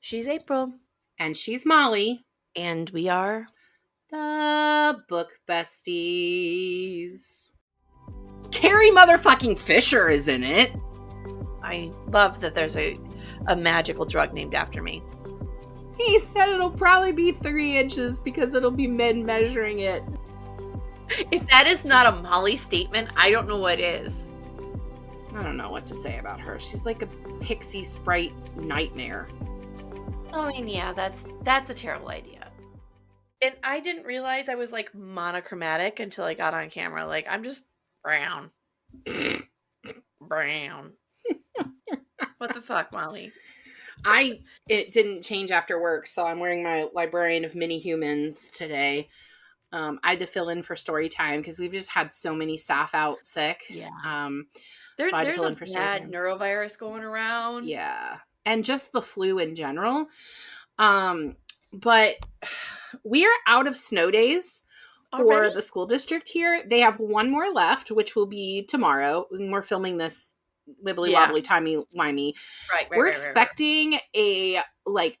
She's April. And she's Molly. And we are the Book Besties. Carrie motherfucking Fisher is in it. I love that there's a magical drug named after me. He said it'll probably be 3 inches because it'll be men measuring it. If that is not a Molly statement, I don't know what is. I don't know what to say about her. She's like a pixie sprite nightmare. I mean, yeah, that's a terrible idea. And I didn't realize I was like monochromatic until I got on camera. Like, I'm just brown. Brown. What the fuck, Molly? It didn't change after work, so I'm wearing my Librarian of Mini Humans today. I had to fill in for story time because we've just had so many staff out sick. Yeah. There's a bad neurovirus going around. Yeah. And just the flu in general. But we're out of snow days for the school district here. They have one more left, which will be tomorrow. And we're filming this wibbly wobbly timey-wimey. Right. We're expecting a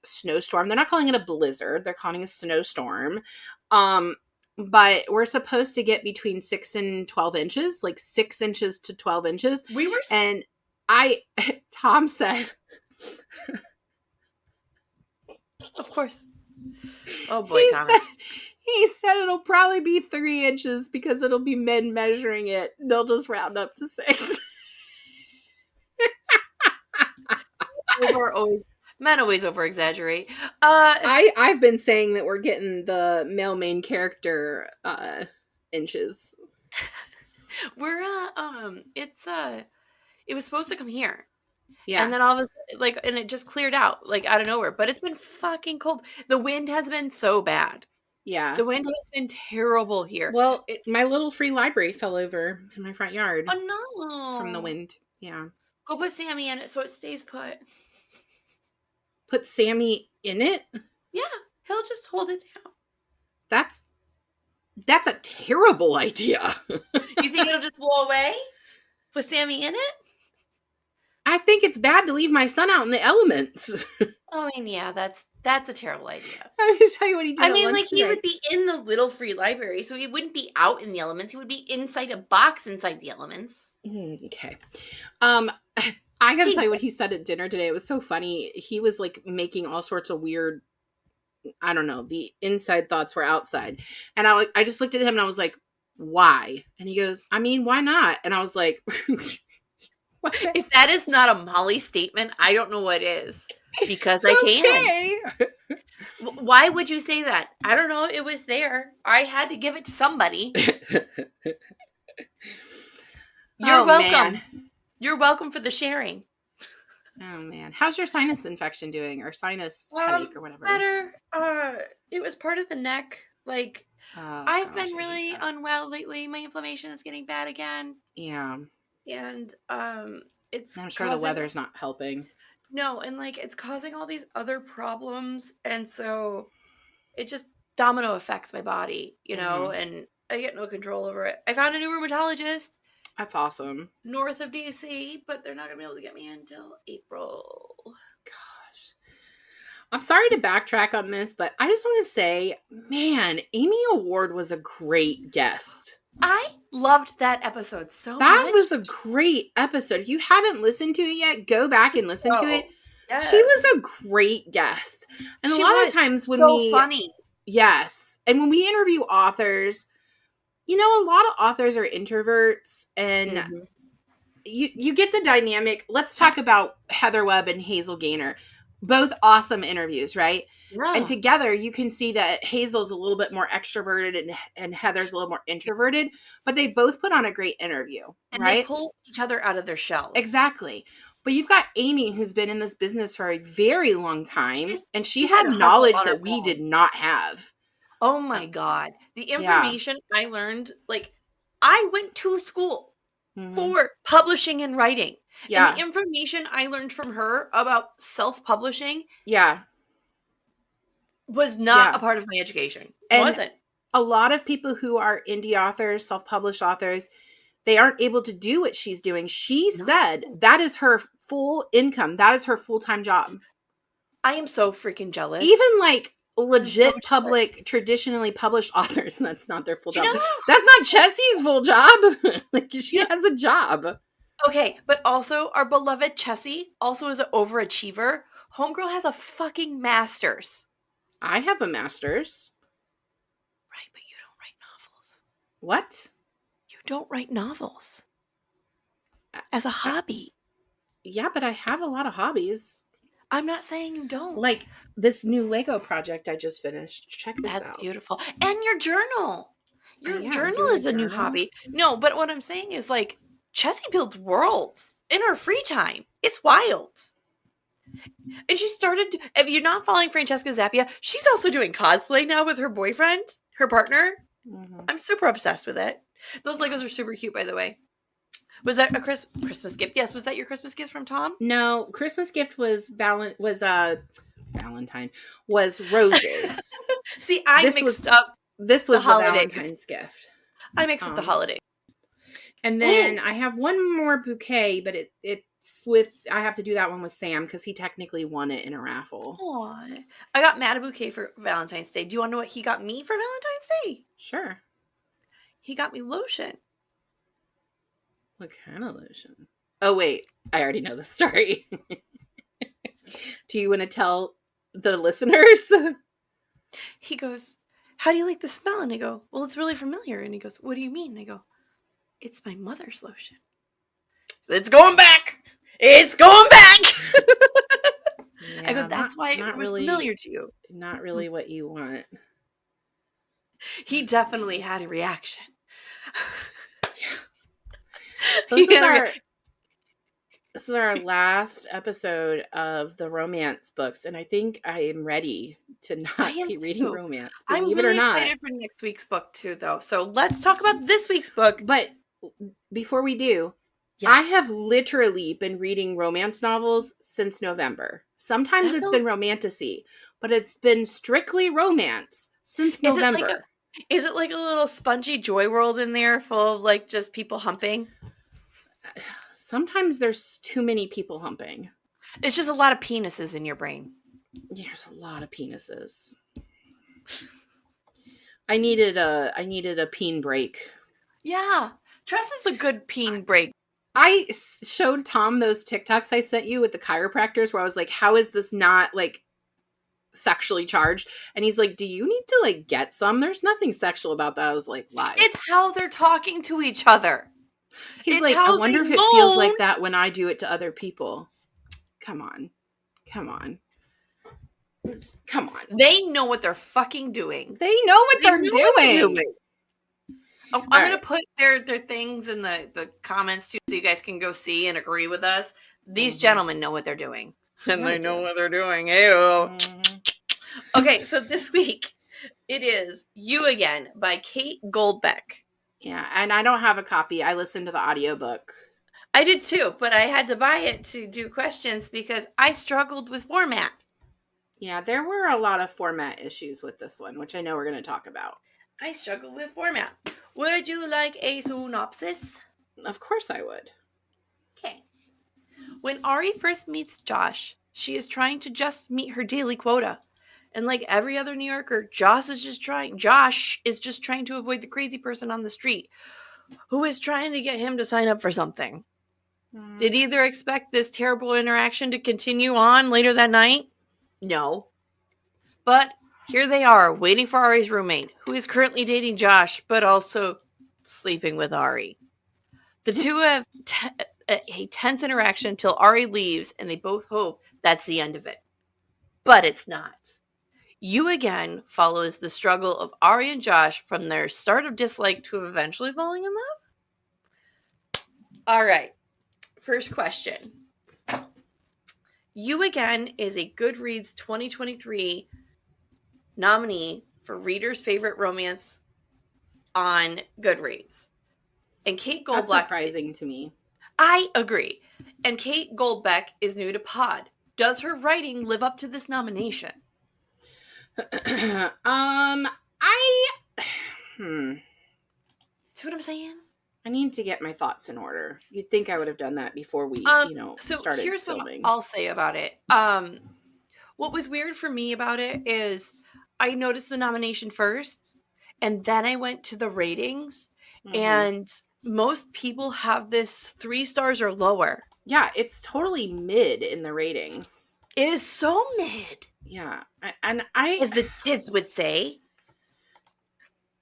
snowstorm. They're not calling it a blizzard. They're calling it a snowstorm. But we're supposed to get between 6 and 12 inches, like 6 inches to 12 inches. And Tom said, of course. Oh boy, Thomas. He said it'll probably be 3 inches because it'll be men measuring it. They'll just round up to 6. Men always over-exaggerate. I've been saying that we're getting the male main character inches. We're it was supposed to come here. Yeah. And then all of a sudden, and it just cleared out, out of nowhere. But it's been fucking cold. The wind has been so bad. Yeah. The wind has been terrible here. Well, my little free library fell over in my front yard. Oh, no. From the wind. Yeah. Go put Sammy in it so it stays put. Put Sammy in it? Yeah. He'll just hold it down. That's a terrible idea. You think it'll just blow away? Put Sammy in it? I think it's bad to leave my son out in the elements. I mean, yeah, that's a terrible idea. I'm going to tell you what he did. I mean, he would be in the little free library, so he wouldn't be out in the elements. He would be inside a box inside the elements. Okay. I got to tell you what he said at dinner today. It was so funny. He was making all sorts of weird, I don't know, the inside thoughts were outside. And I just looked at him and I was like, why? And he goes, I mean, why not? And I was like, if that is not a Molly statement, I don't know what is. Because I can. Why would you say that? I don't know. It was there. I had to give it to somebody. You're welcome. Man. You're welcome for the sharing. Oh, man. How's your sinus infection doing? Or sinus headache or whatever? Better. It was part of the neck. I've been really unwell lately. My inflammation is getting bad again. Yeah. And it's I'm sure the weather's not helping. No, and it's causing all these other problems, and so it just domino affects my body, and I get no control over it. I found a new rheumatologist. That's awesome. North of DC, but they're not going to be able to get me in until April. Gosh. I'm sorry to backtrack on this, but I just want to say, man, Amy Award was a great guest. I loved that episode so much. That was a great episode. If you haven't listened to it yet, go back and listen to it. Yes. She was a great guest. And a lot of times when funny. Yes. And when we interview authors, a lot of authors are introverts and you get the dynamic. Let's talk about Heather Webb and Hazel Gaynor. Both awesome interviews, right? Yeah. And together you can see that Hazel's a little bit more extroverted and Heather's a little more introverted, but they both put on a great interview, and right? They pull each other out of their shells. Exactly. But you've got Amy, who's been in this business for a very long time, and she had knowledge that we did not have. Oh my God. The information I learned, I went to school for publishing and writing. Yeah. And the information I learned from her about self-publishing was not a part of my education. It wasn't. A lot of people who are indie authors, self-published authors, they aren't able to do what she's doing. She said that is her full income. That is her full-time job. I am so freaking jealous. Even like legit so public, traditionally published authors, and that's not their full job. No. That's not Chessie's full job. Like, she has a job. Okay, but also our beloved Chessie also is an overachiever. Homegirl has a fucking master's. I have a master's. Right, but you don't write novels. What? You don't write novels. As a hobby. Yeah, but I have a lot of hobbies. I'm not saying you don't. Like this new Lego project I just finished. Check this out. That's beautiful. And your journal. Your Yeah, journal is a new hobby. No, but what I'm saying is like Chessie builds worlds in her free time. It's wild. And she started, if you're not following Francesca Zappia, she's also doing cosplay now with her boyfriend, her partner. Mm-hmm. I'm super obsessed with it. Those Legos are super cute, by the way. Was that a Christmas gift? Yes. Was that your Christmas gift from Tom? No, Christmas gift was Valentine was roses. See, I mixed up. This was the holidays. Valentine's gift. I mixed up the holiday. And then I have one more bouquet, but it's with, I have to do that one with Sam because he technically won it in a raffle. Aww. I got Matt a bouquet for Valentine's Day. Do you want to know what he got me for Valentine's Day? Sure. He got me lotion. What kind of lotion? Oh, wait. I already know the story. Do you want to tell the listeners? He goes, how do you like the smell? And I go, well, it's really familiar. And he goes, what do you mean? And I go, it's my mother's lotion. So it's going back. It's going back. Yeah, I go, that's why it was really familiar to you. Not really what you want. He definitely had a reaction. So this is our last episode of the romance books, and I think I am ready to not be reading romance. Believe it or not. I'm really excited for next week's book too, though. So let's talk about this week's book. But before we do, I have literally been reading romance novels since November. Sometimes it's been romantasy, but it's been strictly romance since November. Is it like a little spongy joy world in there full of like just people humping? Sometimes there's too many people humping. It's just a lot of penises in your brain. There's a lot of penises. I needed a peen break. Yeah. Tress is a good peen break. I showed Tom those TikToks I sent you with the chiropractors where I was like, how is this not like sexually charged? And he's like, do you need to like get some? There's nothing sexual about that. I was like, lies. It's how they're talking to each other. He's like, I wonder if it feels like that when I do it to other people. Come on. They know what they're fucking doing. They know what they're doing. Oh, I'm going to put their things in the comments too so you guys can go see and agree with us. These gentlemen know what they're doing. And they know what they're doing. Ew. Okay, so this week it is You Again by Kate Goldbeck. Yeah, and I don't have a copy. I listened to the audiobook. I did too, but I had to buy it to do questions because I struggled with format. Yeah, there were a lot of format issues with this one, which I know we're going to talk about. I struggled with format. Would you like a synopsis? Of course I would. Okay. When Ari first meets Josh, she is trying to just meet her daily quota. And like every other New Yorker, Josh is just trying to avoid the crazy person on the street who is trying to get him to sign up for something. Did either expect this terrible interaction to continue on later that night? No. But here they are, waiting for Ari's roommate, who is currently dating Josh, but also sleeping with Ari. The two have a tense interaction until Ari leaves, and they both hope that's the end of it. But it's not. You Again follows the struggle of Ari and Josh from their start of dislike to eventually falling in love. All right. First question. You Again is a Goodreads 2023 nominee for Reader's Favorite Romance on Goodreads. And Kate Goldbeck... That's surprising to me. I agree. And Kate Goldbeck is new to Pod. Does her writing live up to this nomination? See what I'm saying? I need to get my thoughts in order. You'd think I would have done that before we, so started here's filming. What I'll say about it. What was weird for me about it is I noticed the nomination first, and then I went to the ratings, Mm-hmm. and most people have this 3 stars or lower. Yeah, it's totally mid in the ratings. It is so mid. Yeah, and I, As the kids would say.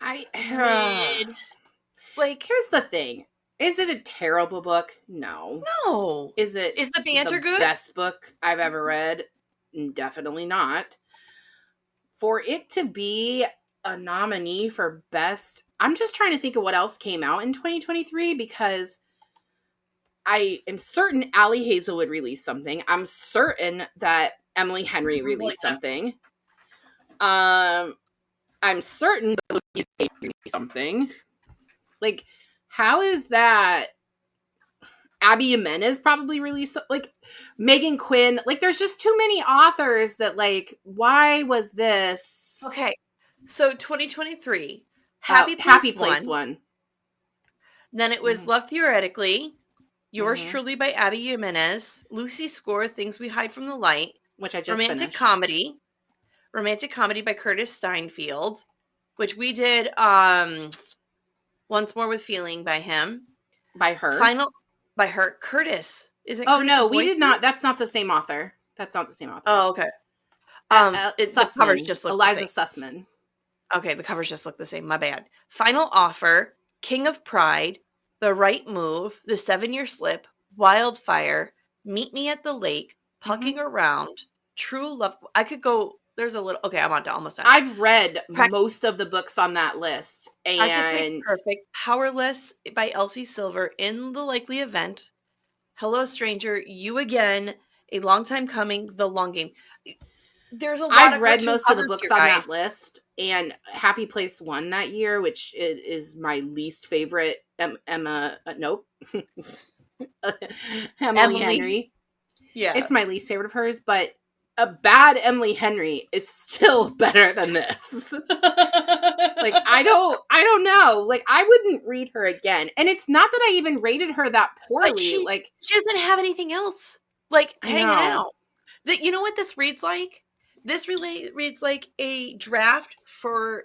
I, Mid. Like, here's the thing. Is it a terrible book? No. no. Is it Is the banter the good? best book I've ever read? Definitely not. For it to be a nominee for best, I'm just trying to think of what else came out in 2023 because I am certain Allie Hazel would release something. I'm certain that Emily Henry released something. I'm certain that Louise Hay released something. Like, how is that? Abby Jimenez probably released, like, Megan Quinn. Like, there's just too many authors that, like, why was this? Okay. So 2023, Happy Place won. one. Then it was Mm-hmm. Love Theoretically, Yours Mm-hmm. Truly by Abby Jimenez, Lucy Score, Things We Hide from the Light, Which I just Romantic finished. Comedy by Curtis Steinfeld, which we did Once More with Feeling by him. By her? Final by her. Curtis. Isn't Oh, Curtis no, a boy? we did not. That's not the same author. Oh, okay. The covers Sussman. just look the Eliza same. Sussman. Okay, the covers just look the same. My bad. Final Offer, King of Pride, The Right Move, The 7-Year Slip, Wildfire, Meet Me at the Lake, Pucking Around, True Love. I could go. There's a little. Okay, I'm on to almost done. I've read most of the books on that list, Practice Makes and Perfect, Powerless by Elsie Silver, In the Likely Event, Hello Stranger, You Again, A Long Time Coming, The Long Game. There's a lot I've of read Gretchen most of the Cousins books here, on that guys. list, and Happy Place won that year, which is my least favorite. Nope, Emily Henry. Yeah. It's my least favorite of hers, but a bad Emily Henry is still better than this. Like, I don't know. Like, I wouldn't read her again. And it's not that I even rated her that poorly. But she like, doesn't have anything else, like, I hanging know. out. You know what this reads like? This reads like a draft for,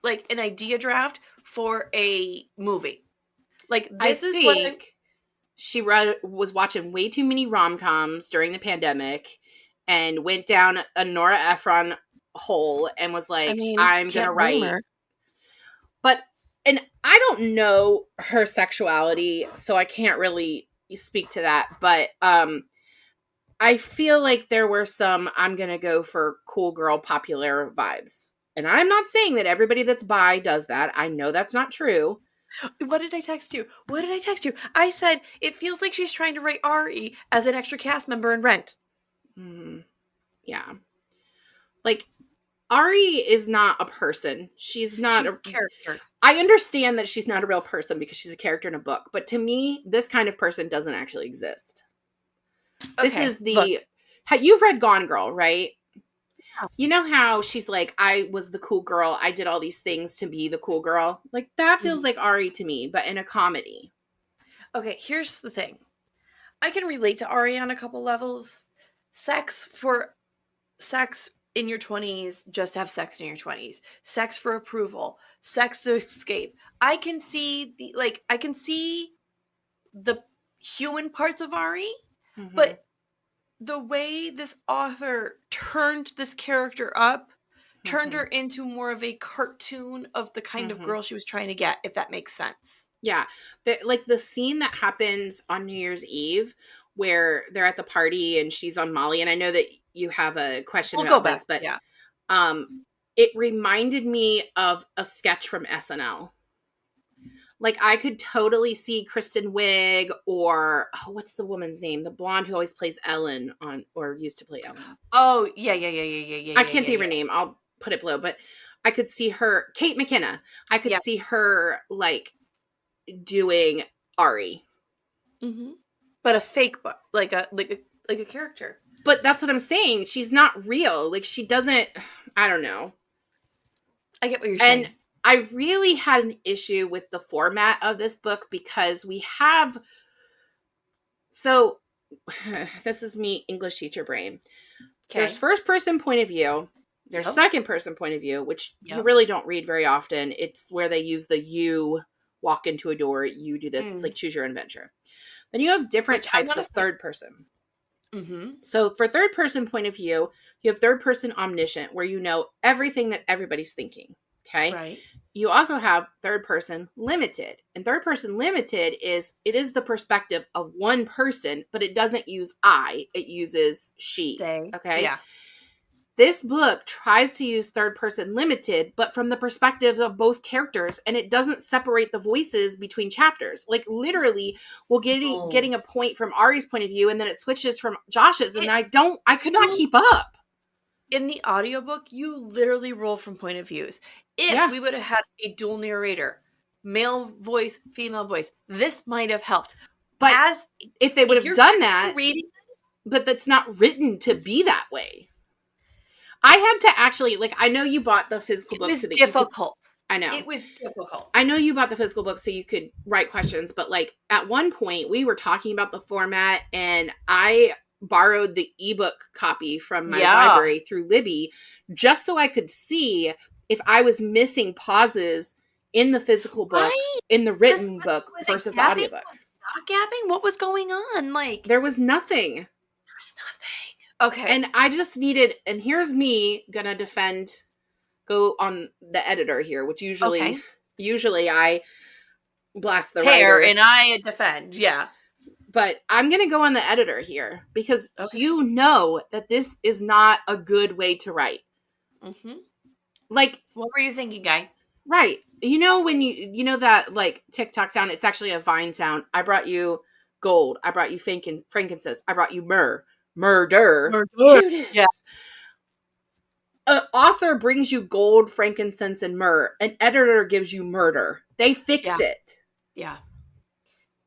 like, an idea draft for a movie. Like, this is what I'm. She was watching way too many rom-coms during the pandemic and went down a Nora Ephron hole and was like, I'm going to write. But, and I don't know her sexuality, so I can't really speak to that. But I feel like there were some, I'm going to go for cool girl popular vibes. And I'm not saying that everybody that's bi does that. I know that's not true. What did I text you? I said, it feels like she's trying to write Ari as an extra cast member in Rent. Yeah. Like, Ari is not a person. She's not a character. I understand that she's not a real person because she's a character in a book. But to me, this kind of person doesn't actually exist. Okay, this is the... You've read Gone Girl, right? Yeah. You know how she's like, I was the cool girl. I did all these things to be the cool girl. Like, that feels like Ari to me, but in a comedy. Okay, here's the thing. I can relate to Ari on a couple levels. Sex in your 20s, just have sex in your 20s. Sex for approval. Sex to escape. I can see the human parts of Ari, but the way this author turned this character up, turned her into more of a cartoon of the kind of girl she was trying to get, if that makes sense. Yeah. Like, the scene that happens on New Year's Eve where they're at the party and she's on Molly, and I know that you have a question about this, but yeah. It reminded me of a sketch from SNL. Like, I could totally see Kristen Wiig or, what's the woman's name? The blonde who always plays Ellen or used to play Ellen. Oh, yeah. I can't think of her name. I'll put it below, but I could see her, Kate McKinnon. I could see her, like, doing Ari. But a fake book, like a character. But that's what I'm saying. She's not real. Like, she doesn't, I don't know. I get what you're saying. And I really had an issue with the format of this book because we have... So, this is me, English teacher brain. There's first person point of view. There's second person point of view, which you really don't read very often. It's where they use the you walk into a door, you do this. It's like choose your adventure. Then you have different types of third person. Mm-hmm. So for third person point of view, you have third person omniscient, where you know everything that everybody's thinking. Okay. Right. You also have third person limited. And third person limited is the perspective of one person, but it doesn't use I, it uses she. They. Okay. Yeah. This book tries to use third person limited, but from the perspectives of both characters, and it doesn't separate the voices between chapters. Like literally, we'll getting a point from Ari's point of view, and then it switches from Josh's, and I could not keep up. In the audiobook, you literally roll from point of views. If we would have had a dual narrator, male voice, female voice, this might have helped. But if they would have done that, but that's not written to be that way. I had to actually, like, I know you bought the physical book. It was difficult. I know. It was difficult. I know you bought the physical book so you could write questions, but, like, at one point, we were talking about the format, and I borrowed the ebook copy from my library through Libby just so I could see if I was missing pauses in the physical book, in the written book versus the audiobook. Was it not gabbing? What was going on? Like, there was nothing. There was nothing. Okay. And I just needed, and here's me gonna go on the editor here, which usually I blast the writer. And I defend, yeah. But I'm gonna go on the editor here, because you know that this is not a good way to write. Mm-hmm. Like, what were you thinking, guy? Right. You know when you know that, like, TikTok sound, it's actually a Vine sound. I brought you gold. I brought you frankincense. I brought you myrrh. Murder. Judas. Yeah. An author brings you gold, frankincense, and myrrh. An editor gives you murder. They fix it. Yeah.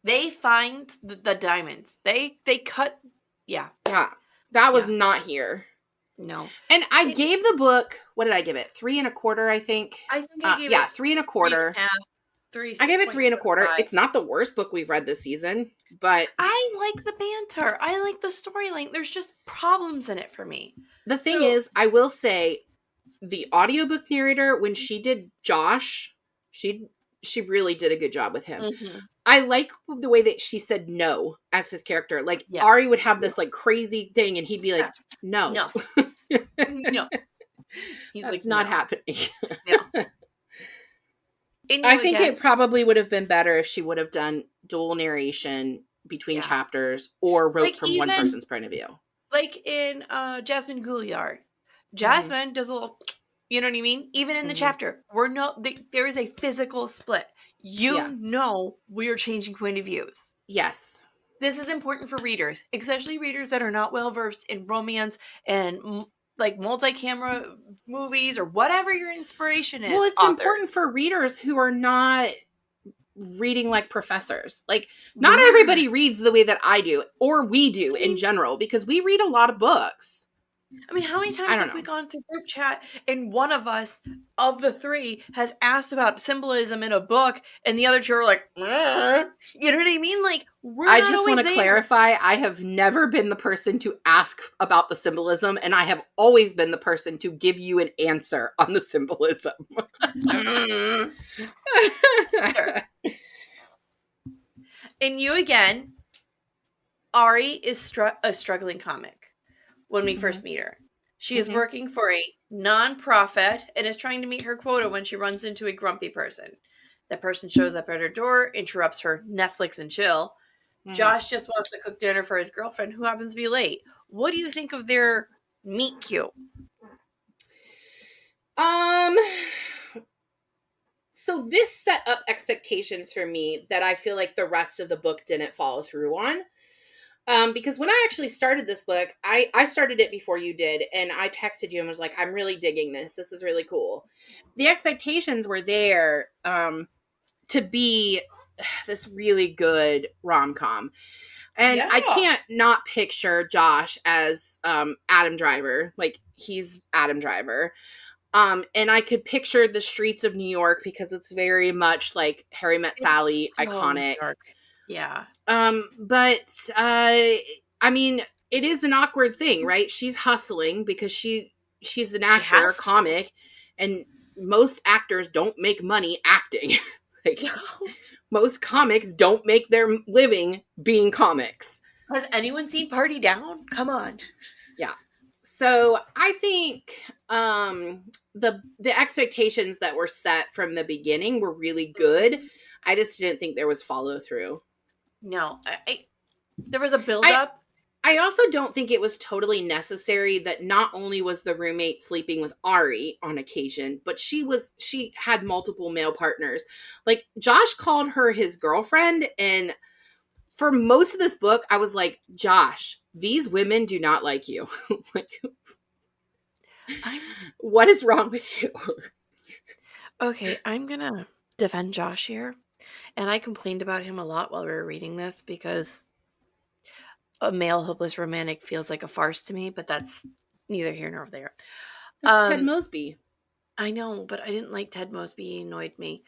They find the diamonds. They cut. Yeah. Yeah. That was not here. No. And I gave the book, what did I give it? 3 1/4, I think. I think I gave it 3 1/4. 3. I gave it 3 1/4. It's not the worst book we've read this season, but I like the banter. I like the storyline. There's just problems in it for me. The thing is, I will say, the audiobook narrator, when she did Josh, she really did a good job with him. Mm-hmm. I like the way that she said no as his character. Like, Ari would have this, like, crazy thing, and he'd be like, no. No. No. He's That's like, not happening. No. I think it probably would have been better if she would have done dual narration between chapters, or wrote from one person's point of view. Like in Jasmine Gouliard. Jasmine does a little, you know what I mean? Even in the chapter, there is a physical split. You know we are changing point of views. Yes. This is important for readers, especially readers that are not well versed in romance and like multi-camera movies or whatever your inspiration is. Well, it's important for readers who are not reading like professors. Like, not everybody reads the way that I do, or we do in general, because we read a lot of books. I mean, how many times have we gone through group chat and one of us, of the three, has asked about symbolism in a book, and the other two are like, you know what I mean? Like, I just want to clarify, I have never been the person to ask about the symbolism, and I have always been the person to give you an answer on the symbolism. Sure. And you again, Ari is a struggling comic. When we first meet her, she is working for a non-profit and is trying to meet her quota when she runs into a grumpy person. That person shows up at her door, interrupts her Netflix and chill. Josh just wants to cook dinner for his girlfriend, who happens to be late. What do you think of their meet cute? So this set up expectations for me that I feel like the rest of the book didn't follow through on. Because when I actually started this book, I started it before you did, and I texted you and was like, I'm really digging this. This is really cool. The expectations were there to be this really good rom-com. And I can't not picture Josh as Adam Driver. Like, he's Adam Driver. And I could picture the streets of New York, because it's very much like Harry Met Sally, iconic. Yeah. But I mean, it is an awkward thing, right? She's hustling because she's an She actor, a has to. comic, and most actors don't make money acting. Like, most comics don't make their living being comics. Has anyone seen Party Down? Come on. Yeah. So I think the expectations that were set from the beginning were really good. I just didn't think there was follow through. No, there was a I buildup. I also don't think it was totally necessary that not only was the roommate sleeping with Ari on occasion, but she had multiple male partners. Like, Josh called her his girlfriend, and for most of this book, I was like, Josh, these women do not like you. Like, what is wrong with you? Okay, I'm gonna defend Josh here. And I complained about him a lot while we were reading this because a male hopeless romantic feels like a farce to me, but that's neither here nor there. That's Ted Mosby. I know, but I didn't like Ted Mosby. He annoyed me.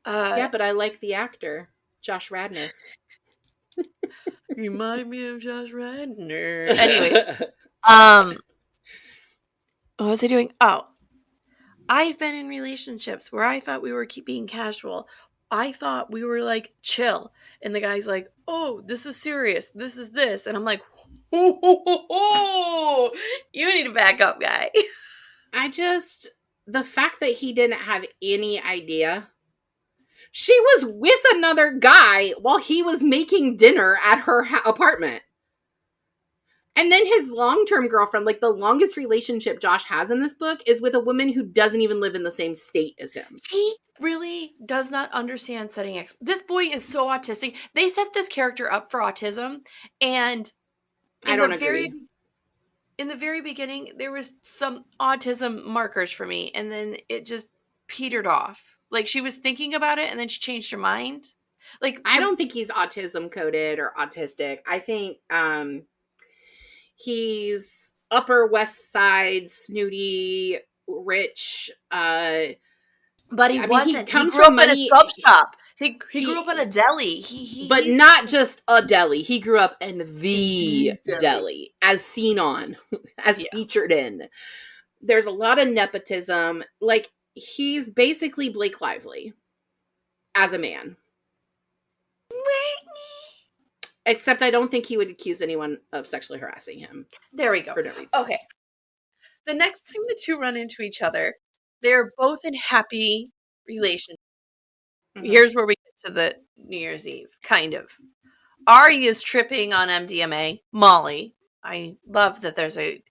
Yeah, but I like the actor, Josh Radnor. Remind me of Josh Radnor. Anyway, what was I doing? Oh, I've been in relationships where I thought we were being casual. I thought we were like chill. And the guy's like, oh, this is serious. This is this. And I'm like, oh, you need to back up, guy. The fact that he didn't have any idea. She was with another guy while he was making dinner at her apartment. And then his long-term girlfriend, like the longest relationship Josh has in this book, is with a woman who doesn't even live in the same state as him. He really does not understand setting this boy is so autistic. They set this character up for autism, and I don't agree. In the very beginning, there was some autism markers for me, and then it just petered off. Like, she was thinking about it, and then she changed her mind. Like, I don't think he's autism coded or autistic. I think he's Upper West Side, snooty, rich. But he wasn't. He comes grew from up in a money. sub shop. He grew up in a deli. But not just a deli. He grew up in the deli. deli, as seen on, as featured in. There's a lot of nepotism. Like, he's basically Blake Lively as a man. Except I don't think he would accuse anyone of sexually harassing him. There we go. For no reason. Okay. The next time the two run into each other, they're both in happy relationships. Mm-hmm. Here's where we get to the New Year's Eve, kind of. Ari is tripping on MDMA, Molly. I love that there's a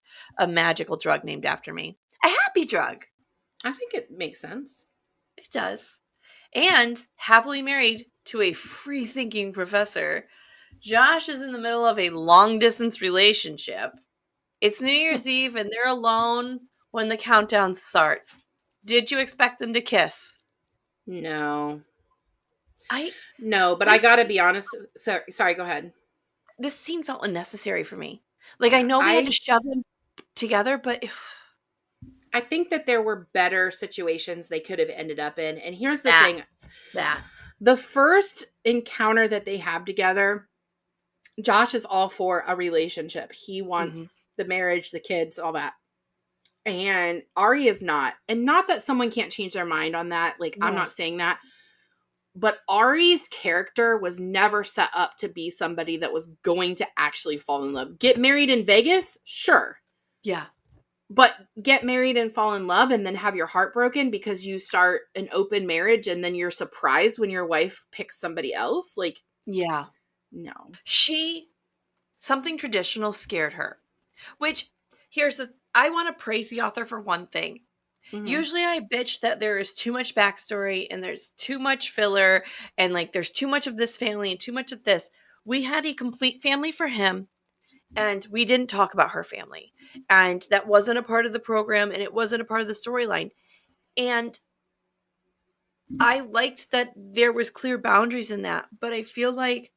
magical drug named after me. A happy drug. I think it makes sense. It does. And happily married to a free-thinking professor. Josh is in the middle of a long-distance relationship. It's New Year's Eve, and they're alone when the countdown starts. Did you expect them to kiss? No. But I gotta be honest. Sorry, go ahead. This scene felt unnecessary for me. Like, I know they had to shove them together, but I think that there were better situations they could have ended up in. And here's the thing. The first encounter that they have together, Josh is all for a relationship. He wants the marriage, the kids, all that. And Ari is not. And not that someone can't change their mind on that. Like, no. I'm not saying that. But Ari's character was never set up to be somebody that was going to actually fall in love. Get married in Vegas? Sure. Yeah. But get married and fall in love and then have your heart broken because you start an open marriage and then you're surprised when your wife picks somebody else? Like, yeah. No. Something traditional scared her. Which, I want to praise the author for one thing. Mm-hmm. Usually I bitch that there is too much backstory and there's too much filler and like there's too much of this family and too much of this. We had a complete family for him and we didn't talk about her family. And that wasn't a part of the program and it wasn't a part of the storyline. And I liked that there was clear boundaries in that, but I feel like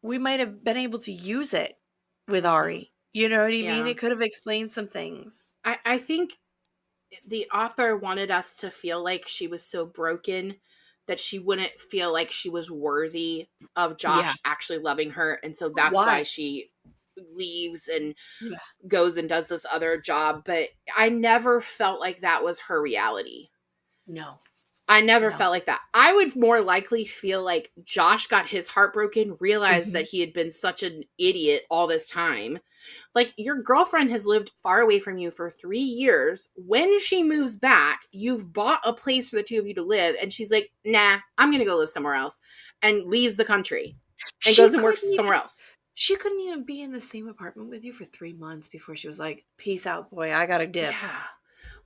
we might have been able to use it with Ari. You know what I mean? It could have explained some things. I think the author wanted us to feel like she was so broken that she wouldn't feel like she was worthy of Yeah. Josh actually loving her. And so that's why she leaves and goes and does this other job. But I never felt like that was her reality. No. I never felt like that. I would more likely feel like Josh got his heart broken, realized that he had been such an idiot all this time. Like, your girlfriend has lived far away from you for 3 years. When she moves back, you've bought a place for the two of you to live, and she's like, nah, I'm going to go live somewhere else, and leaves the country and goes and works somewhere else. She couldn't even be in the same apartment with you for 3 months before she was like, peace out, boy, I got to dip. Yeah.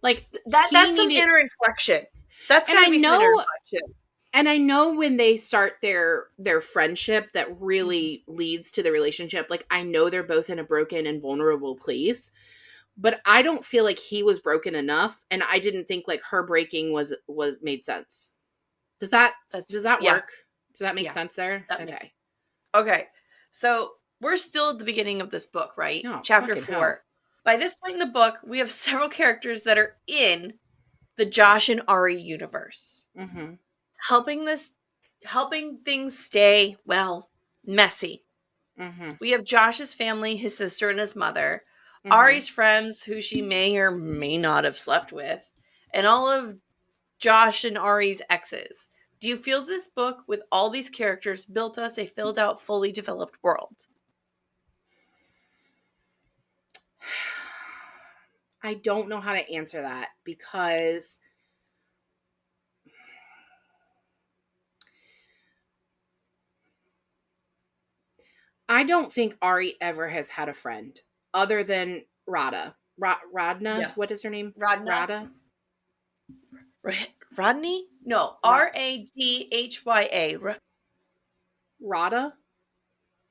Like, that's some inner inflection. That's gotta be some inner inflection. And I know when they start their friendship that really leads to the relationship, like, I know they're both in a broken and vulnerable place, but I don't feel like he was broken enough, and I didn't think like her breaking was made sense. Does that work? Does that make sense there? Okay. So we're still at the beginning of this book, right? Oh, Chapter 4. Hell. By this point in the book, we have several characters that are in the Josh and Ari universe. Helping things stay, well, messy. We have Josh's family, his sister and his mother, Ari's friends who she may or may not have slept with, and all of Josh and Ari's exes. Do you feel this book with all these characters built us a filled out, fully developed world? I don't know how to answer that because I don't think Ari ever has had a friend other than Radha. Radna? Yeah. What is her name? Radha? Rodney? No, Radhya. Radha?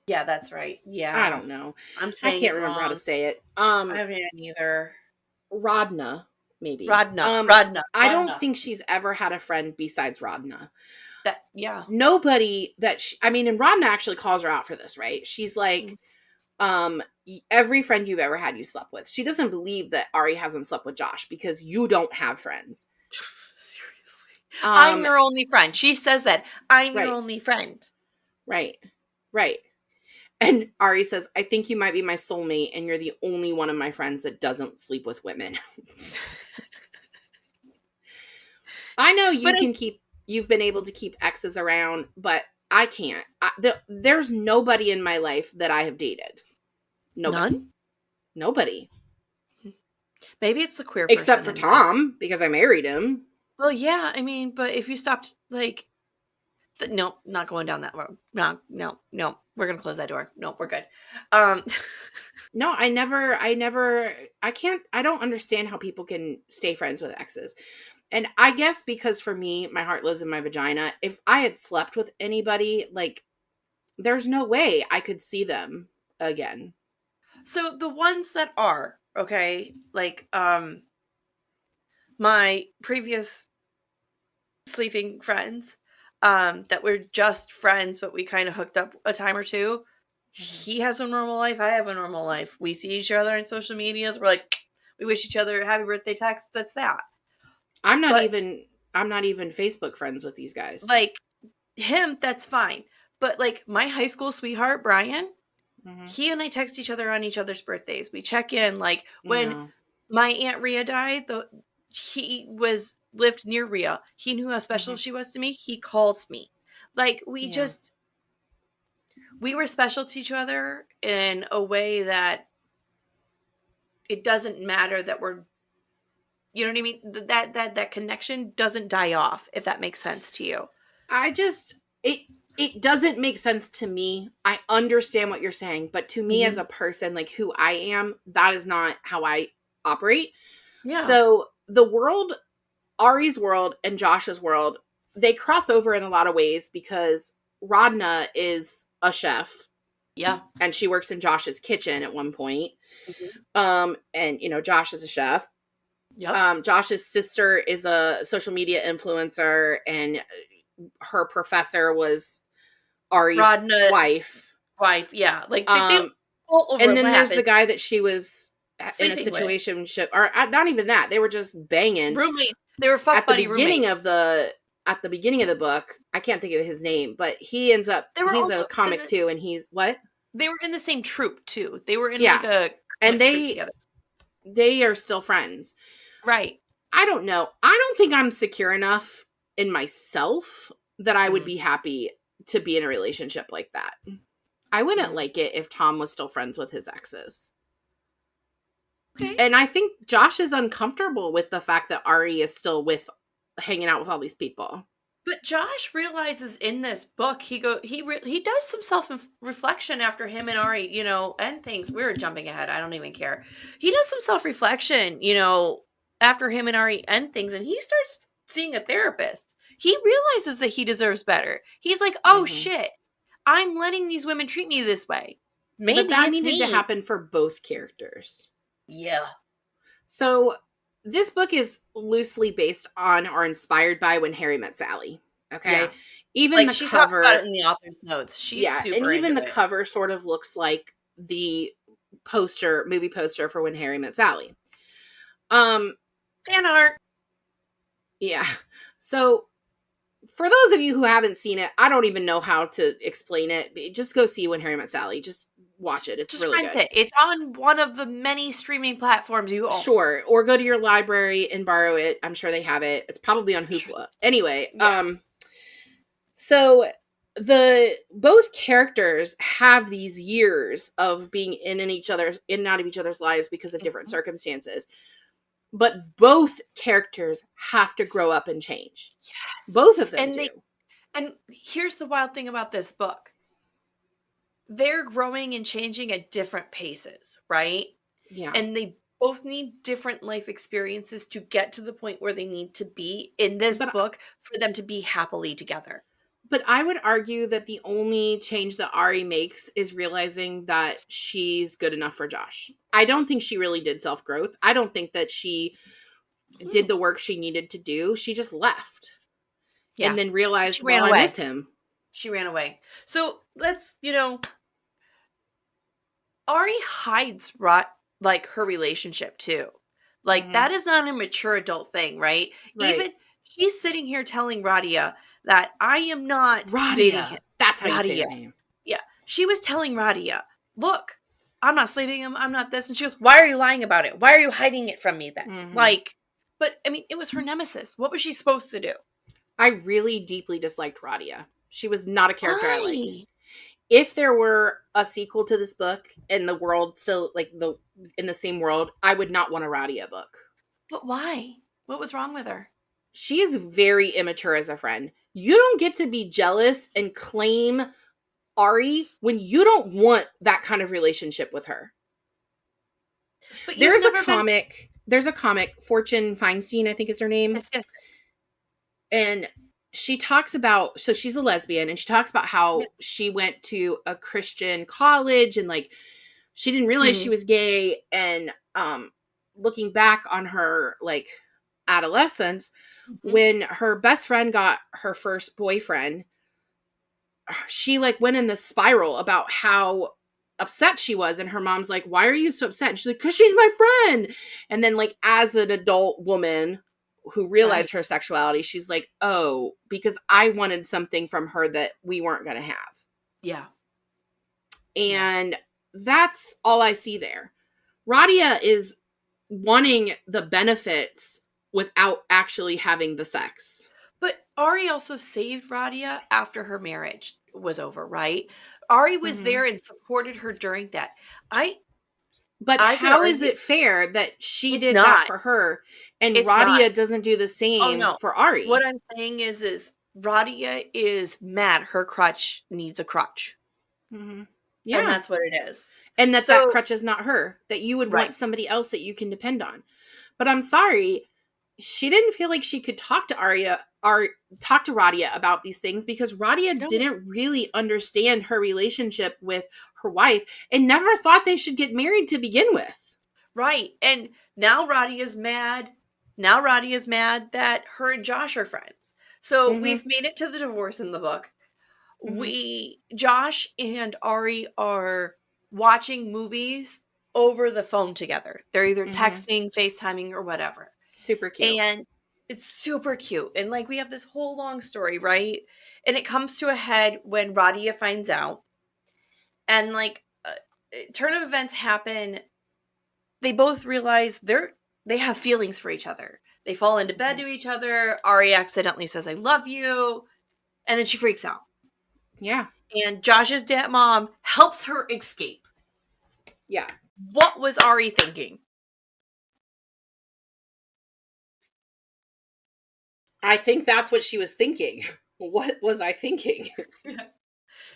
Yeah, that's right. Yeah. I don't know. I can't remember how to say it. I haven't either. Radna, maybe. Radna. I don't think she's ever had a friend besides Radna. Yeah. Nobody that and Radna actually calls her out for this, right? She's like, every friend you've ever had you slept with. She doesn't believe that Ari hasn't slept with Josh because you don't have friends. Seriously. I'm your only friend. She says that. I'm your only friend. Right. And Ari says, I think you might be my soulmate and you're the only one of my friends that doesn't sleep with women. I know you've been able to keep exes around, but I can't. There's nobody in my life that I have dated. Nobody. Maybe it's the queer person. Except for Tom, because I married him. Well, yeah, but if you stopped, no, not going down that road. No, we're going to close that door. No, we're good. No, I don't understand how people can stay friends with exes. And I guess because for me, my heart lives in my vagina. If I had slept with anybody, there's no way I could see them again. So the ones that are, okay, my previous sleeping friends, that were just friends, but we kind of hooked up a time or two. He has a normal life. I have a normal life. We see each other on social medias. We're we wish each other happy birthday texts. That's that. I'm not even Facebook friends with these guys. Him, that's fine. But my high school sweetheart, Brian, he and I text each other on each other's birthdays. We check in. When my Aunt Rhea died, he lived near Rhea. He knew how special she was to me. He called me. We were special to each other in a way that it doesn't matter that we're, you know what I mean? That connection doesn't die off, if that makes sense to you. It doesn't make sense to me. I understand what you're saying, but to me as a person, who I am, that is not how I operate. Yeah. So the world, Ari's world and Josh's world, they cross over in a lot of ways because Radna is a chef. Yeah. And she works in Josh's kitchen at one point. And Josh is a chef. Yep. Josh's sister is a social media influencer, and her professor was Ari's wife. Yeah. They all overlapped. And then there's the guy that she was in a situationship, or not even that. They were just banging. Roommates. They were fuck at the beginning roommates. at the beginning of the book, I can't think of his name, but he's a comic too, and he's what? They were in the same troop too. They were in Yeah. like a And troop together. they are still friends. Right. I don't know. I don't think I'm secure enough in myself that I would be happy to be in a relationship like that. I wouldn't like it if Tom was still friends with his exes. Okay. And I think Josh is uncomfortable with the fact that Ari is still hanging out with all these people. But Josh realizes in this book, he does some self-reflection after him and Ari, and things. We were jumping ahead. I don't even care. He does some self-reflection, after him and Ari end things, and he starts seeing a therapist. He realizes that he deserves better. He's like, oh shit, I'm letting these women treat me this way. Maybe but that needed to happen for both characters. Yeah. So this book is loosely based on or inspired by When Harry Met Sally. Okay. Yeah. Even the she cover, talks about it in the author's notes. She's super and even into the cover sort of looks like the movie poster for When Harry Met Sally. Fan art. Yeah. So for those of you who haven't seen it, I don't even know how to explain it. Just go see When Harry Met Sally. Just watch it. It's just really rent good. It. It's on one of the many streaming platforms you own. Sure. Or go to your library and borrow it. I'm sure they have it. It's probably on Hoopla. Anyway, so both characters have these years of being in and out of each other's lives because of different circumstances. But both characters have to grow up and change. Yes. Both of them do. And here's the wild thing about this book. They're growing and changing at different paces, right? Yeah. And they both need different life experiences to get to the point where they need to be in this book for them to be happily together. But I would argue that the only change that Ari makes is realizing that she's good enough for Josh. I don't think she really did self-growth. I don't think that she did the work she needed to do. She just left. Yeah. And then realized, well, I miss him. She ran away. So let's, Ari hides like her relationship too. Like that is not a mature adult thing, right? Even she's sitting here telling Radia that I am not dating him. That's how you say her name. Yeah. She was telling Radia, look, I'm not sleeping him. I'm not this. And she goes, why are you lying about it? Why are you hiding it from me then? But I mean, it was her nemesis. What was she supposed to do? I really deeply disliked Radia. She was not a character I liked. If there were a sequel to this book and the world still in the same world, I would not want a Radia book. But why? What was wrong with her? She is very immature as a friend. You don't get to be jealous and claim Ari when you don't want that kind of relationship with her. But there's a comic, Fortune Feinstein, I think is her name. Yes. And she talks about, so she's a lesbian, and she talks about how she went to a Christian college and she didn't realize she was gay. And looking back on her adolescence, when her best friend got her first boyfriend, she went in this spiral about how upset she was. And her mom's like, why are you so upset? And she's like, because she's my friend. And then as an adult woman who realized her sexuality, she's like, oh, because I wanted something from her that we weren't going to have. Yeah. And that's all I see there. Radia is wanting the benefits without actually having the sex. But Ari also saved Radia after her marriage was over, right? Ari was there and supported her during that. But how is it fair that she did that for her and Radia doesn't do the same for Ari? What I'm saying is Radia is mad. Her crutch needs a crutch. Mm-hmm. Yeah. And that's what it is. And that crutch is not her. That you would want somebody else that you can depend on. But I'm sorry, she didn't feel like she could talk to Radia about these things because Radia didn't really understand her relationship with her wife and never thought they should get married to begin with. Right. And now Radia's mad. Now Radia's mad that her and Josh are friends. So we've made it to the divorce in the book. Josh and Ari are watching movies over the phone together. They're either texting, FaceTiming, or whatever. Super cute. And It's super cute. And like we have this whole long story, right? And it comes to a head when Radia finds out. And like turn of events happen. They both realize they have feelings for each other. They fall into bed to each other. Ari accidentally says, I love you. And then she freaks out. Yeah. And Josh's mom helps her escape. Yeah. What was Ari thinking? I think that's what she was thinking. What was I thinking?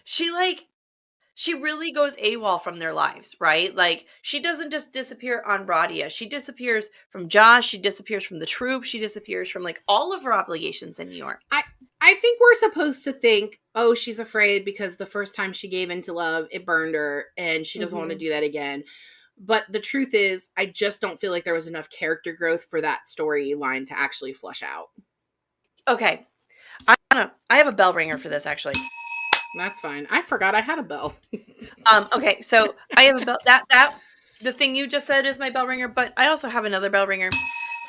She really goes AWOL from their lives, right? Like, she doesn't just disappear on Radia. She disappears from Josh. She disappears from the troop. She disappears from, like, all of her obligations in New York. I think we're supposed to think, oh, she's afraid because the first time she gave into love, it burned her, and she doesn't want to do that again. But the truth is, I just don't feel like there was enough character growth for that storyline to actually flush out. Okay. I have a bell ringer for this, actually. That's fine. I forgot I had a bell. Okay, so I have a bell. The thing you just said is my bell ringer, but I also have another bell ringer.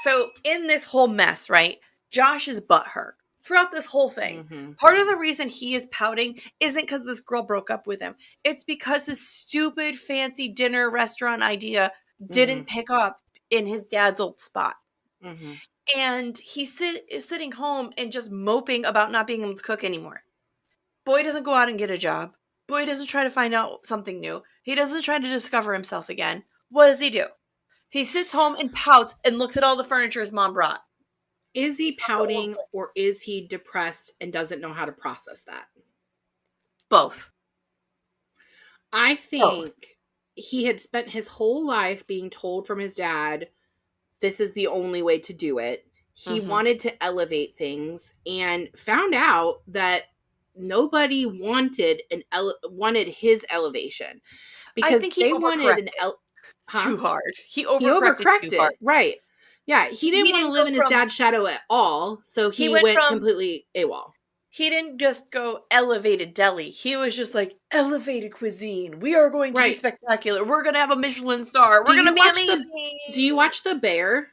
So in this whole mess, right? Josh is butthurt throughout this whole thing. Mm-hmm. Part of the reason he is pouting isn't because this girl broke up with him. It's because his stupid fancy dinner restaurant idea didn't pick up in his dad's old spot. Mm-hmm. And he is sitting home and just moping about not being able to cook anymore. Boy doesn't go out and get a job. Boy doesn't try to find out something new. He doesn't try to discover himself again. What does he do? He sits home and pouts and looks at all the furniture his mom brought. Is he pouting or is he depressed and doesn't know how to process that? Both. I think he had spent his whole life being told from his dad, this is the only way to do it. He wanted to elevate things and found out that nobody wanted his elevation, because I think he wanted too hard. He overcorrected too hard. Right. Yeah, he didn't want to live in his dad's shadow at all, so he went completely AWOL. He didn't just go elevated deli. He was just like, elevated cuisine. We are going to be spectacular. We're going to have a Michelin star. We're going to be amazing. Do you watch The Bear?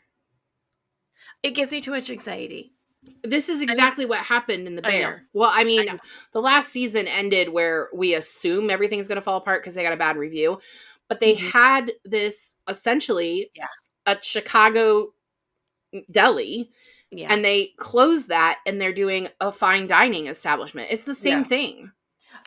It gives me too much anxiety. This is exactly what happened in The Bear. Well, I mean, the last season ended where we assume everything's going to fall apart because they got a bad review. But they had this, essentially, a Chicago deli. Yeah. And they closed that, and they're doing a fine dining establishment. It's the same thing.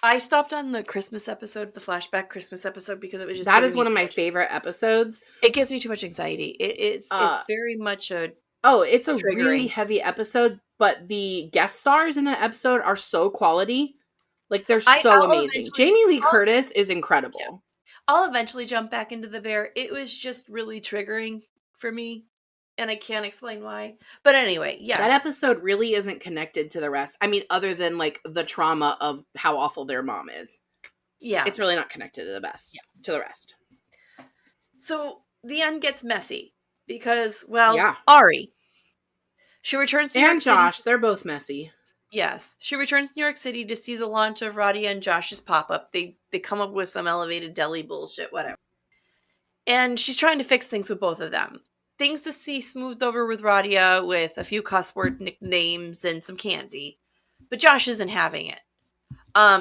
I stopped on the Christmas episode, the flashback Christmas episode, because it was just... That is one of my favorite episodes. It gives me too much anxiety. It's very much a... Oh, it's a really heavy episode, but the guest stars in that episode are so quality. Like, they're so amazing. Jamie Lee Curtis is incredible. Yeah. I'll eventually jump back into The Bear. It was just really triggering for me. And I can't explain why. But anyway, yes. That episode really isn't connected to the rest. I mean, other than, like, the trauma of how awful their mom is. Yeah. It's really not connected to the rest. So, the end gets messy. Because, well, Ari. She returns to New York City. And Josh, they're both messy. Yes. She returns to New York City to see the launch of Radia and Josh's pop-up. They come up with some elevated deli bullshit, whatever. And she's trying to fix things with both of them. Things to see smoothed over with Radia with a few cuss word nicknames and some candy. But Josh isn't having it.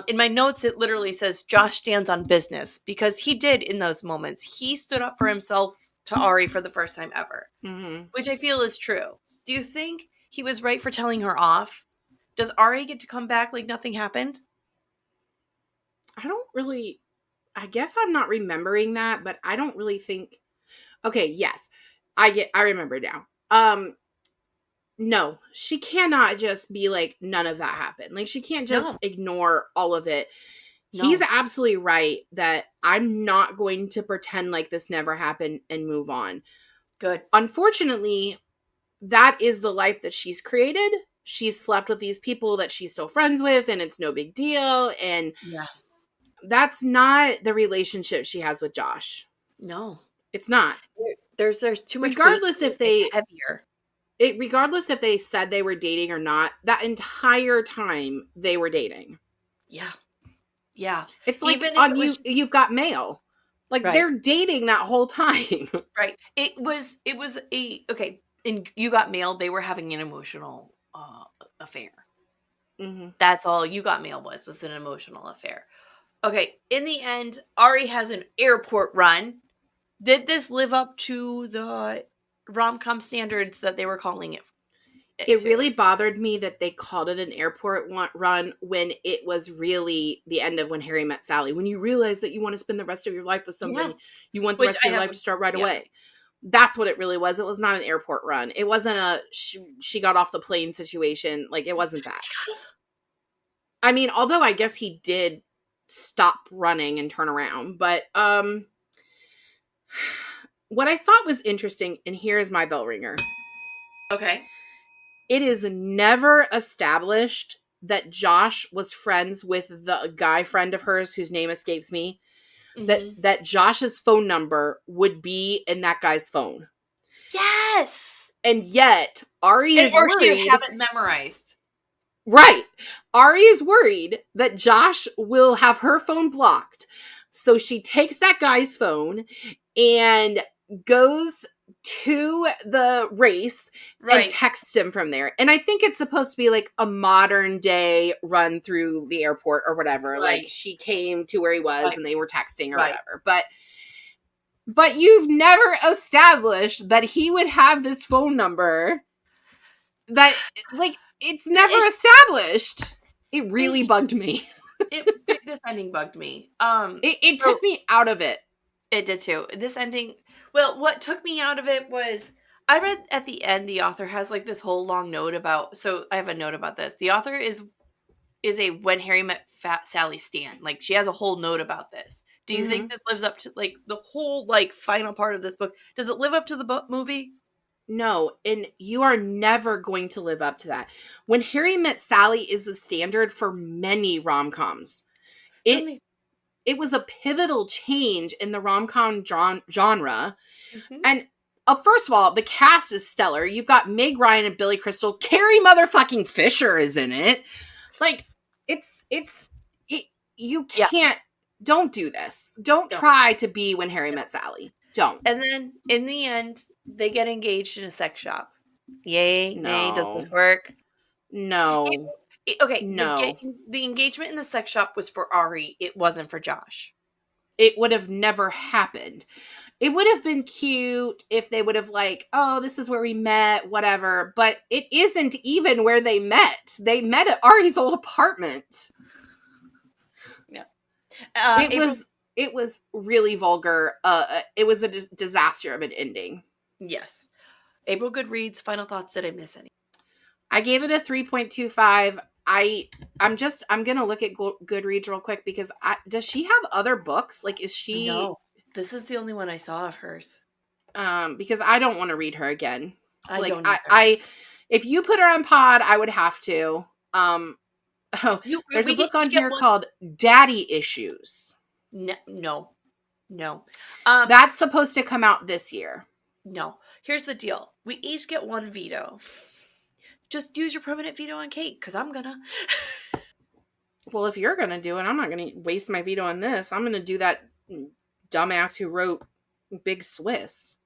In my notes, it literally says Josh stands on business, because he did in those moments. He stood up for himself to Ari for the first time ever, which I feel is true. Do you think he was right for telling her off? Does Ari get to come back like nothing happened? I guess I'm not remembering that, but I don't really think... Okay, yes. I remember now. No, she cannot just be like, none of that happened. Like, she can't just ignore all of it. No. He's absolutely right that I'm not going to pretend like this never happened and move on. Good. Unfortunately, that is the life that she's created. She's slept with these people that she's still friends with, and it's no big deal. And that's not the relationship she has with Josh. No. It's not. There's too much. Regardless if they said they were dating or not, that entire time they were dating. Yeah. It's like You've Got Mail. Like, they're dating that whole time. Right. It was in You Got Mail, they were having an emotional affair. Mm-hmm. That's all You Got Mail was an emotional affair. Okay, in the end, Ari has an airport run. Did this live up to the rom-com standards that they were calling it It to? really bothered me that they called it an airport run when it was really the end of When Harry Met Sally. When you realize that you want to spend the rest of your life with Yeah, somebody, you want the which rest of I your have. life to start right Yeah, away. That's what it really was. It was not an airport run. It wasn't a she got off the plane situation. Like, it wasn't that. I mean, although I guess he did stop running and turn around, but what I thought was interesting, and here is my bell ringer. okay. It is never established that Josh was friends with the guy friend of hers whose name escapes me. Mm-hmm. That Josh's phone number would be in that guy's phone. Yes, And yet Ari is or she have worried. it memorized. Right. Ari is worried that Josh will have her phone blocked. So she takes that guy's phone and goes to the race and Right, texts him from there. And I think it's supposed to be like a modern day run through the airport or whatever. Like, right, she came to where he was right, and they were texting or right. whatever. But you've never established that he would have this phone number. That, like, it's never It, established. It really it, bugged me. this ending bugged me. It So took me out of it. it did too. This ending. Well, what took me out of it was I read at the end the author has like this whole long note about. So I have a note about this. The author is a When Harry Met Sally stan. Like, she has a whole note about this. Do you think Mm-hmm. this lives up to like the whole like final part of this book? Does it live up to the book movie? No, and you are never going to live up to that. When Harry Met Sally is the standard for many rom-coms. It Really? it was a pivotal change in the rom-com genre. Mhm. And first of all, the cast is stellar. You've got Meg Ryan and Billy Crystal. Carrie motherfucking Fisher is in it. Like, it's it, you Yeah. can't. Don't do this. Don't No. try to be When Harry No. Met Sally. Don't. And then in the end, they get engaged in a sex shop. Yay, nay, does No. this work? It, No. okay, No. the engagement in the sex shop was for Ari. It wasn't for Josh. It would have never happened. It would have been cute if they would have, like, oh, this is where we met, whatever. But it isn't even where they met. They met at Ari's old apartment. Yeah. It April. was really vulgar. It was a disaster of an ending. Yes. April Goodreads. Final thoughts. Did I miss any? I gave it a 3.25. I'm gonna look at Goodreads real quick because does she have other books? Like, is she? No. This is the only one I saw of hers. Because I don't want to read her again. I Like, don't either. if you put her on pod, I would have to. Oh, there's a We book each on get here one. called Daddy Issues. No. That's supposed to come out this year. No. Here's the deal. We each get one veto. Just use your permanent veto on Kate, because I'm gonna. Well, if you're gonna do it, I'm not gonna waste my veto on this. I'm gonna do that dumbass who wrote Big Swiss.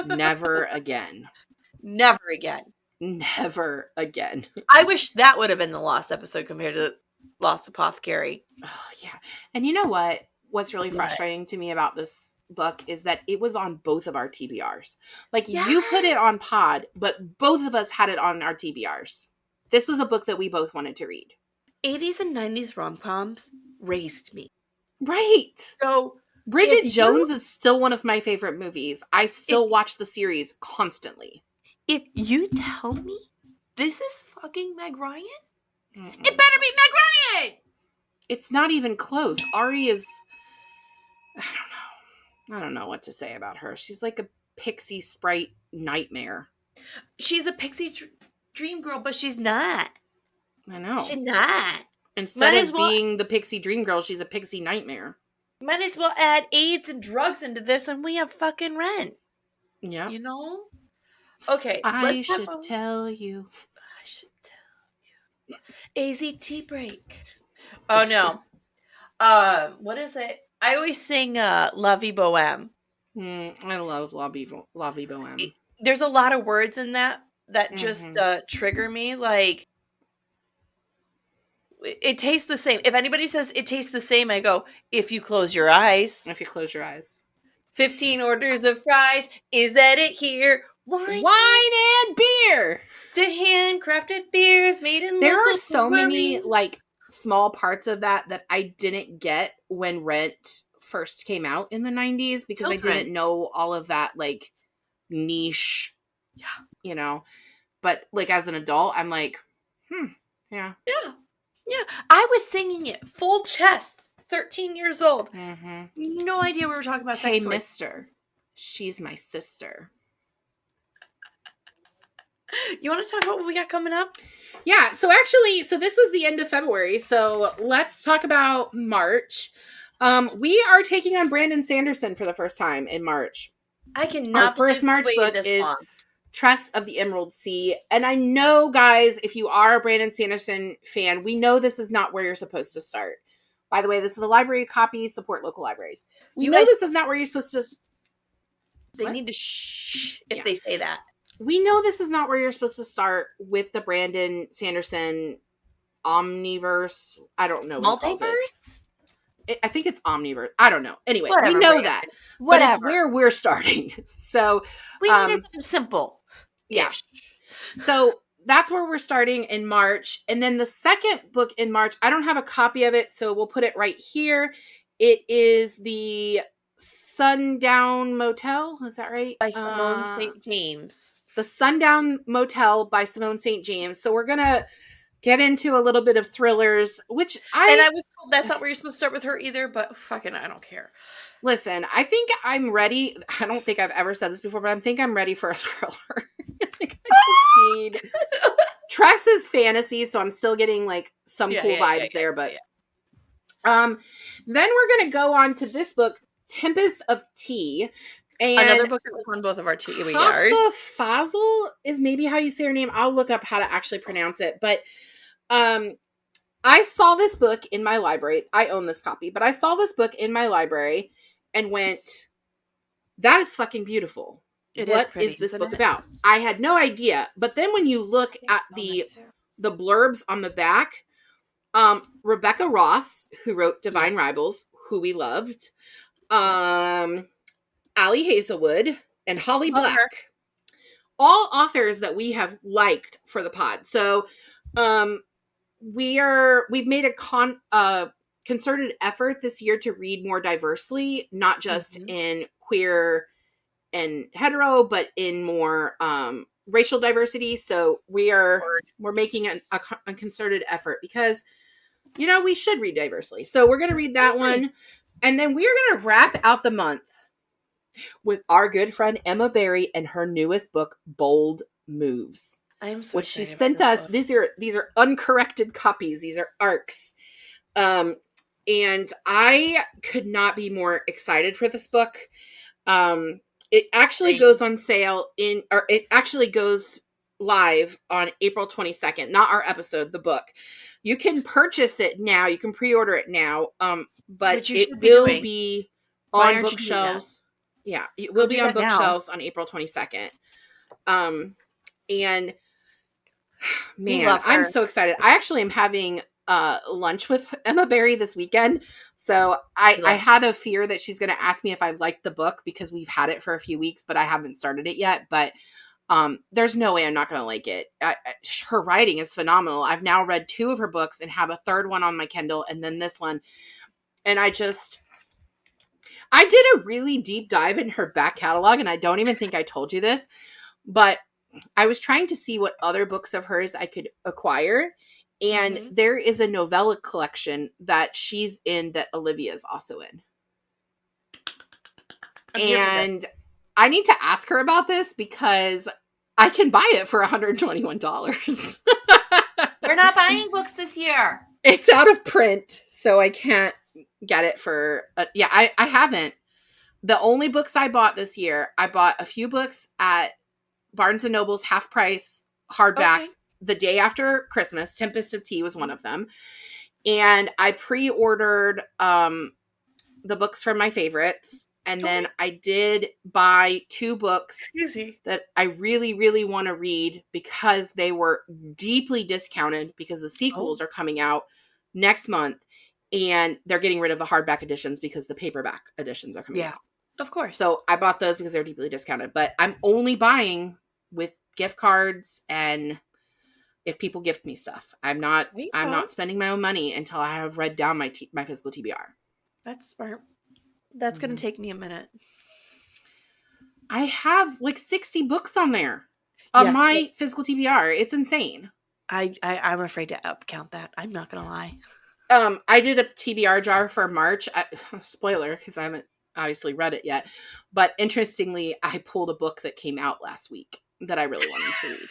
Never again. Never again. Never again. I wish that would have been the lost episode compared to Lost Apothecary. Oh, yeah. And you know what? What's really What? frustrating to me about this book is that it was on both of our TBRs. Like, Yeah. you put it on pod, but both of us had it on our TBRs. This was a book that we both wanted to read. 80s and 90s rom-coms raised me. Right. So Bridget Jones is still one of my favorite movies. I still if, watch the series constantly. if you tell me this is fucking Meg Ryan, Mm-mm. it better be Meg Ryan. It's not even close. Ari is, I don't know what to say about her. She's like a pixie sprite nightmare. She's a pixie dream girl, but she's not. I know. She's not. Instead of being the pixie dream girl, she's a pixie nightmare. Might as well add AIDS and drugs into this and we have fucking rent. Yeah. You know? Okay. I should tell you. AZT break. Oh no. What is it? I always sing La Vie Boheme. I love La Vie Boheme. there's a lot of words in that just trigger me. Like, it tastes the same. If anybody says it tastes the same, I go, if you close your eyes. If you close your eyes. 15 orders of fries. Is that it here? Wine and beer. To handcrafted beers made in there local are so breweries. many like small parts of that I didn't get when Rent first came out in the 90s because I didn't know all of that like niche, you know. But like as an adult, I'm like, yeah. I was singing it full chest, 13 years old. No idea we were talking about sex toys. Hey, mister, she's my sister. You want to talk about what we got coming up? Yeah, so this was the end of February, so let's talk about March. We are taking on Brandon Sanderson for the first time in March. I cannot. Our first March book is Tress of the Emerald Sea. And I know, guys, if you are a Brandon Sanderson fan, we know this is not where you're supposed to start. By the way, this is a library copy. Support local libraries. We know this is not where you're supposed to... They need to shh if they say that. We know this is not where you're supposed to start with the Brandon Sanderson Omniverse. I don't know what Multiverse? I think it's Omniverse. I don't know. Anyway, we know that. But it's where we're starting. So we need something simple. Yeah. So that's where we're starting in March. And then the second book in March, I don't have a copy of it, so we'll put it right here. It is the Sundown Motel. Is that right? By Simone St. James. The Sundown Motel by Simone St. James. So we're going to get into a little bit of thrillers, which And I was told that's not where you're supposed to start with her either, but fucking I don't care. Listen, I think I'm ready. I don't think I've ever said this before, but I think I'm ready for a thriller. Like, I just need... Tress is fantasy, so I'm still getting like some cool vibes there, but then we're going to go on to this book, Tempest of Tea. And another book that was on both of our TBRs. Hafsa Fazl is maybe how you say her name. I'll look up how to actually pronounce it. But I saw this book in my library. I own this copy, but I saw this book in my library and went, that is fucking beautiful. What is this book about? I had no idea. But then when you look at the blurbs on the back, Rebecca Ross, who wrote Divine Rivals, who we loved, Allie Hazelwood, and Holly Black. All authors that we have liked for the pod. So we've made a concerted effort this year to read more diversely, not just in queer and hetero, but in more racial diversity. So we're making a concerted effort because, you know, we should read diversely. So we're going to read that one. And then we're going to wrap out the month with our good friend Emma Berry and her newest book, Bold Moves. I am so which she sent us. Book. These are uncorrected copies. These are ARCs. And I could not be more excited for this book. It actually goes on sale it actually goes live on April 22nd, not our episode, the book. You can purchase it now. You can pre-order it now. But it will be on bookshelves. Yeah, it will be on bookshelves on April 22nd. And man, I'm so excited. I actually am having lunch with Emma Berry this weekend. So I had a fear that she's going to ask me if I liked the book because we've had it for a few weeks, but I haven't started it yet. But there's no way I'm not going to like it. Her writing is phenomenal. I've now read 2 of her books and have a third one on my Kindle and then this one. And I did a really deep dive in her back catalog, and I don't even think I told you this, but I was trying to see what other books of hers I could acquire. And there is a novella collection that she's in that Olivia is also in. And I need to ask her about this because I can buy it for $121. We're not buying books this year. It's out of print, so I can't get it for... I haven't. The only books I bought this year, I bought a few books at Barnes & Noble's half price hardbacks the day after Christmas. Tempest of Tea was one of them. And I pre-ordered the books from my favorites. And then I did buy 2 books that I really, really want to read because they were deeply discounted because the sequels are coming out next month and they're getting rid of the hardback editions because the paperback editions are coming out. Of course. So I bought those because they're deeply discounted, but I'm only buying with gift cards and if people gift me stuff. I'm not spending my own money until I have read down my physical TBR. That's smart. That's going to take me a minute. I have like 60 books on there on my physical TBR. It's insane. I'm afraid to count that. I'm not going to lie. I did a TBR jar for March. Spoiler, because I haven't obviously read it yet. But interestingly, I pulled a book that came out last week that I really wanted to read.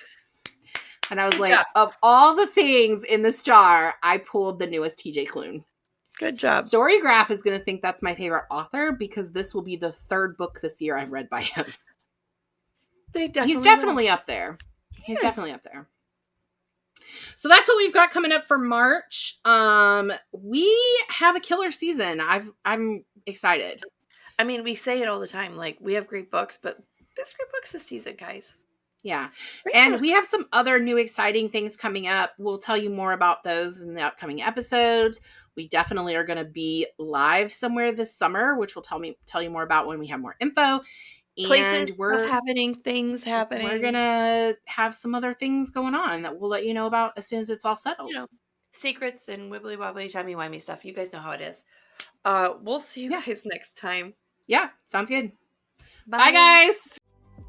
And I was like, of all the things in this jar, I pulled the newest TJ Klune. Good job. Storygraph is going to think that's my favorite author because this will be the 3rd book this year I've read by him. He's definitely up there. He's definitely up there. So that's what we've got coming up for March. We have a killer season. I'm excited. I mean, we say it all the time. Like, we have great books, but there's great books this season, guys. Yeah. And we have some other new exciting things coming up. We'll tell you more about those in the upcoming episodes. We definitely are going to be live somewhere this summer, which we'll tell you more about when we have more info. And places happening, things happening. We're going to have some other things going on that we'll let you know about as soon as it's all settled. You know, secrets and wibbly wobbly, timey-wimey stuff. You guys know how it is. We'll see you guys next time. Yeah, sounds good. Bye guys.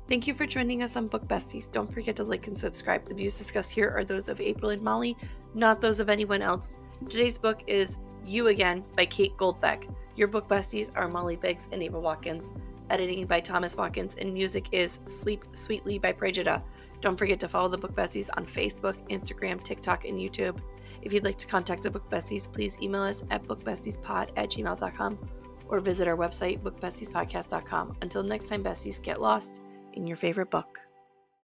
Thank you for joining us on Book Besties. Don't forget to like and subscribe. The views discussed here are those of April and Molly, not those of anyone else. Today's book is You Again by Kate Goldbeck. Your Book Besties are Molly Biggs and Ava Watkins. Editing by Thomas Watkins, and music is Sleep Sweetly by Brigida. Don't forget to follow the Book Besties on Facebook, Instagram, TikTok, and YouTube. If you'd like to contact the Book Besties, please email us at bookbestiespod@gmail.com or visit our website, bookbestiespodcast.com. Until next time, besties, get lost in your favorite book.